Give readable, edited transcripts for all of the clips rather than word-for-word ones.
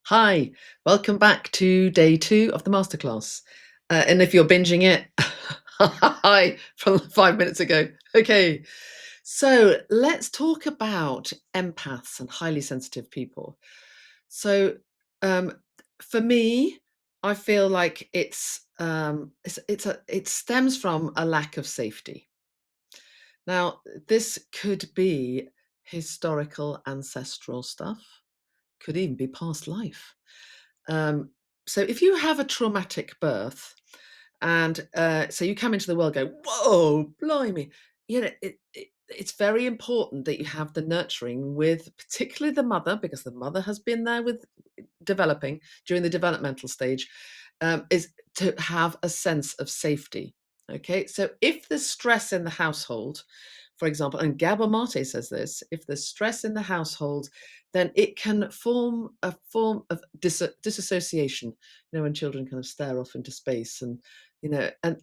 Hi, welcome back to day 2 of the masterclass. And if you're binging it, hi from 5 minutes ago. Okay, so let's talk about empaths and highly sensitive people. So, um, for me, I feel like it stems from a lack of safety. Now, this could be historical ancestral stuff, could even be past life. Um, so if you have a traumatic birth and so you come into the world, go, whoa, blimey, it's very important that you have the nurturing with particularly the mother, because the mother has been there with developing during the developmental stage, is to have a sense of safety. Okay, so if there's stress in the household, for example, and Gabor Mate says this, if there's stress in the household, then it can form a form of disassociation. When children kind of stare off into space, and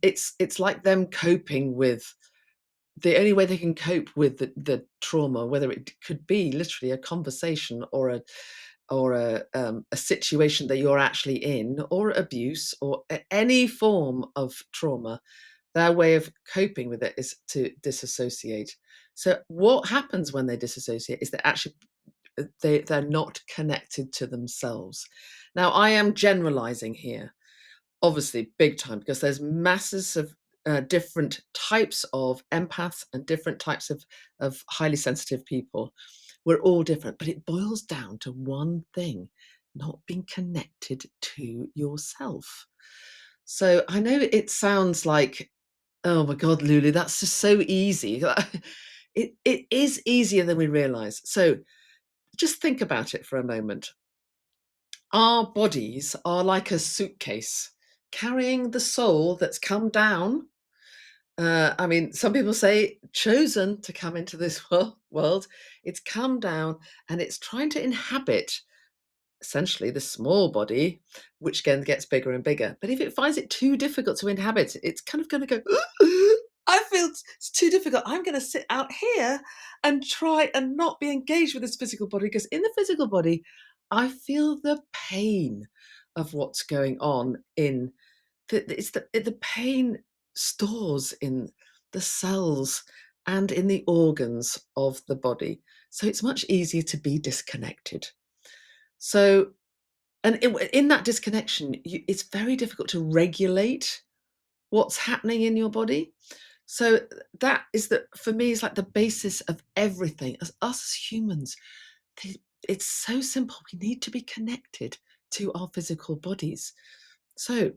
it's like them coping with the only way they can cope with the trauma, whether it could be literally a conversation or a situation that you're actually in, or abuse, or any form of trauma. Their way of coping with it is to disassociate. So what happens when they disassociate is that actually they're not connected to themselves. Now, I am generalizing here, obviously, big time, because there's masses of different types of empaths and different types of highly sensitive people. We're all different, but it boils down to one thing: not being connected to yourself. So I know it sounds like, oh my God, Lulu, that's just so easy. It is easier than we realize. So just think about it for a moment. Our bodies are like a suitcase carrying the soul that's come down. I mean, some people say chosen to come into this world. It's come down and it's trying to inhabit essentially the small body, which again gets bigger and bigger. But if it finds it too difficult to inhabit, it's kind of going to go, I feel it's too difficult. I'm going to sit out here and try and not be engaged with this physical body, because in the physical body, I feel the pain of what's going on in the pain stores in the cells and in the organs of the body. So it's much easier to be disconnected. So, and in that disconnection, it's very difficult to regulate what's happening in your body. So that is for me, is like the basis of everything. As us as humans, it's so simple. We need to be connected to our physical bodies. So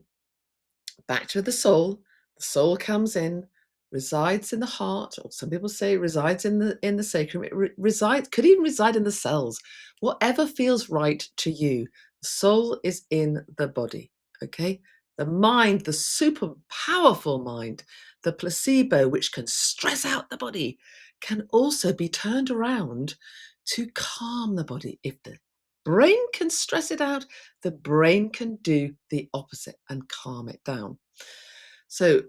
back to the soul. The soul comes in, resides in the heart, or some people say resides in the sacrum. It resides, could even reside in the cells. Whatever feels right to you. The soul is in the body. Okay. The mind, the super powerful mind, the placebo, which can stress out the body, can also be turned around to calm the body. If the brain can stress it out, the brain can do the opposite and calm it down. So,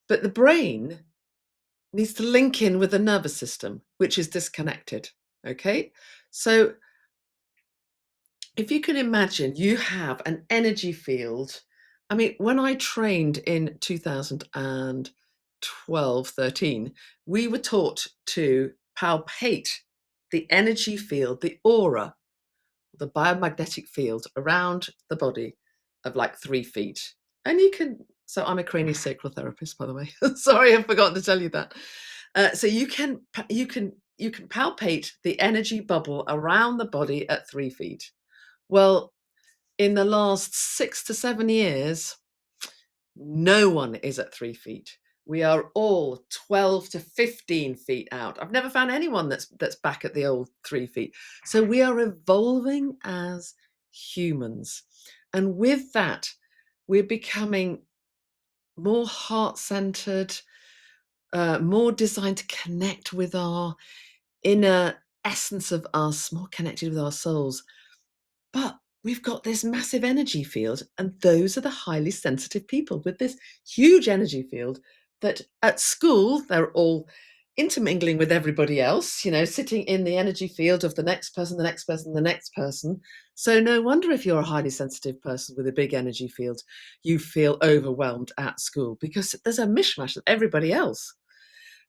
but the brain needs to link in with the nervous system, which is disconnected. Okay. So, if you can imagine, you have an energy field. I mean, when I trained in 2012, 13, we were taught to palpate the energy field, the aura, the biomagnetic field around the body of like 3 feet. And you can, so I'm a craniosacral therapist, by the way. Sorry, I've forgotten to tell you that. So you can palpate the energy bubble around the body at 3 feet. Well, in the last 6 to 7 years, no one is at 3 feet. We are all 12 to 15 feet out. I've never found anyone that's back at the old 3 feet. So we are evolving as humans. And with that, we're becoming more heart-centered, more designed to connect with our inner essence of us, more connected with our souls. But we've got this massive energy field, and those are the highly sensitive people with this huge energy field that at school they're all intermingling with everybody else, sitting in the energy field of the next person, the next person, the next person. So no wonder if you're a highly sensitive person with a big energy field, you feel overwhelmed at school because there's a mishmash of everybody else.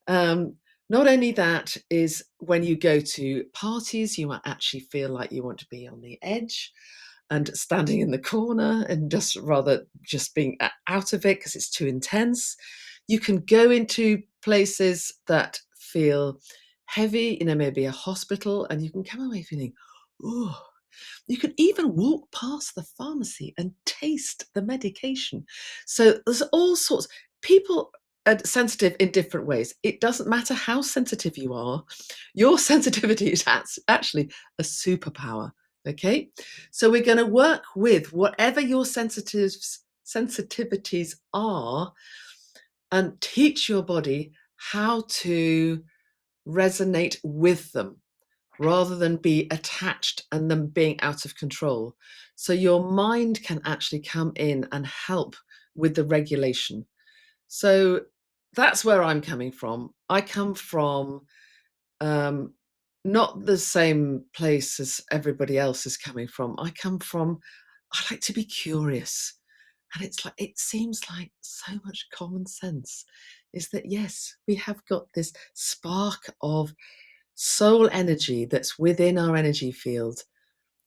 Um, Not only that is when you go to parties, you might actually feel like you want to be on the edge and standing in the corner and just being out of it because it's too intense. You can go into places that feel heavy, maybe a hospital, and you can come away feeling, oh, you can even walk past the pharmacy and taste the medication. So there's all sorts. People are sensitive in different ways. It doesn't matter how sensitive you are. Your sensitivity is actually a superpower. Okay, so we're going to work with whatever your sensitivities are, and teach your body how to resonate with them rather than be attached and them being out of control. So your mind can actually come in and help with the regulation. So that's where I'm coming from. I come from um, not the same place as everybody else is coming from. I like to be curious. And it's like, it seems like so much common sense is that, yes, we have got this spark of soul energy that's within our energy field.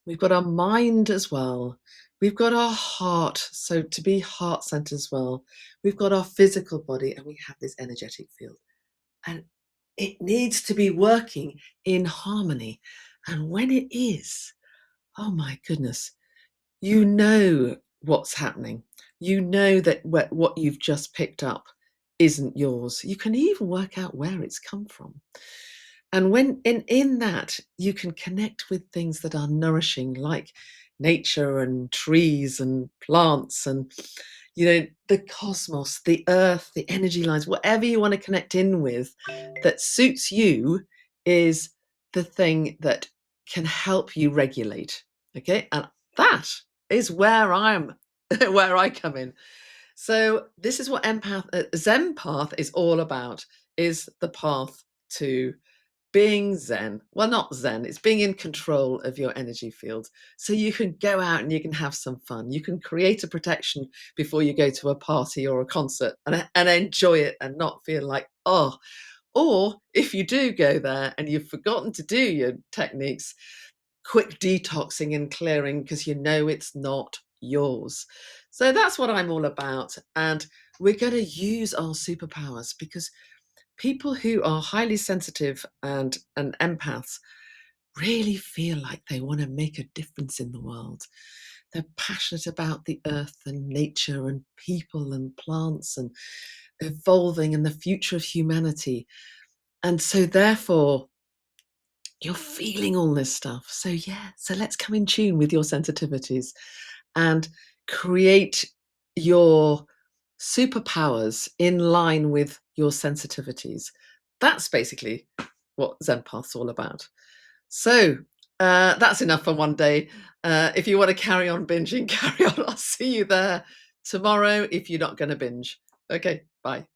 We've got our mind as well. We've got our heart, so to be heart centered as well. We've got our physical body and we have this energetic field. And it needs to be working in harmony. And when it is, oh my goodness, you know what's happening. You know that what you've just picked up isn't yours. You can even work out where it's come from. And when in that, you can connect with things that are nourishing, like nature and trees and plants and the cosmos, the earth, the energy lines, whatever you want to connect in with that suits you is the thing that can help you regulate. Okay. And that is where I'm where I come in. So this is what Zen path is all about, is the path to being Zen. Well, not Zen, it's being in control of your energy field. So you can go out and you can have some fun. You can create a protection before you go to a party or a concert and enjoy it and not feel like, oh, or if you do go there and you've forgotten to do your techniques, quick detoxing and clearing because you know it's not yours. So that's what I'm all about. And we're going to use our superpowers because people who are highly sensitive and empaths really feel like they want to make a difference in the world. They're passionate about the earth and nature and people and plants and evolving and the future of humanity. And so therefore, you're feeling all this stuff. So yeah, so let's come in tune with your sensitivities and create your superpowers in line with your sensitivities. That's basically what Zen Path's all about. So that's enough for one day. If you want to carry on binging, carry on. I'll see you there tomorrow if you're not going to binge. Okay, bye.